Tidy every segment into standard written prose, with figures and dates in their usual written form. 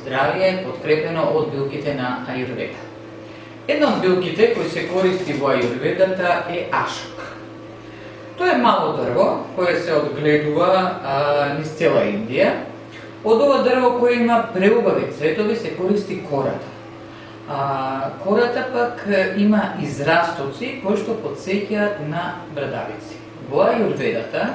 здравје подкрепено од билките на аюрведа. Една од билките кои се користи во аюрведата е ашок. Тоа е мало дрво кое се одгледува низ цела Индија. Од ова дрво кое има преубави цветови се користи кората. Кората пак има израстоци кои што потсеќаат на брадавици. Во аюрведата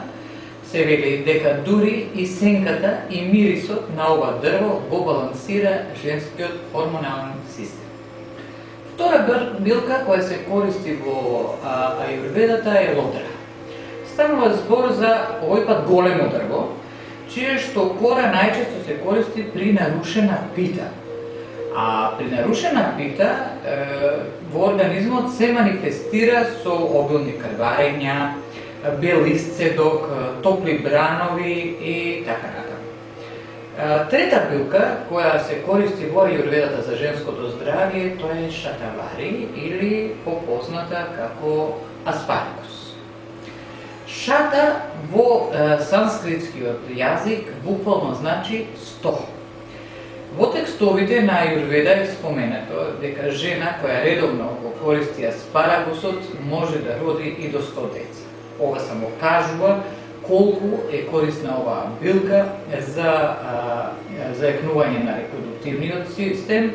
се вели дека дури и сенката и мирисот на ова дрво го балансира женскиот хормонален систем. Втора билка која се користи во аюрведата е лотера. Станува збор за овој пат големо дрво, чие што кора најчесто се користи при нарушена пита. При нарушена пита во организмот се манифестира со обилни крварења, бел исцедок, топли бранови и така натаму. Трета билка која се користи во аюрведата за женското здравје, тоа е шатавари или попозната како аспарагус. Шата во санскритскиот јазик буквално значи 100. Во текстовите на аюрведа е споменато дека жена која редовно го користи аспарагусот може да роди и до 100 деца. Ова само кажува колку е корисна оваа билка за зајакнување на репродуктивниот систем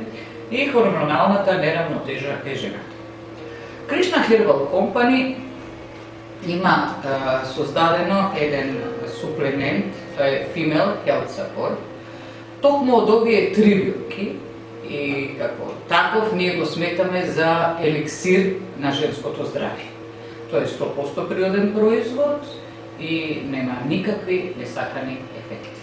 и хормоналната неравнотежа кај жената. Krishna Herbal Company има создадено еден суплемент, тоа е Female Health Support, токму од овие три билки и како таков ние го сметаме за еликсир на женското здравје. Тоа е 100% природен производ и нема никакви несакани ефекти.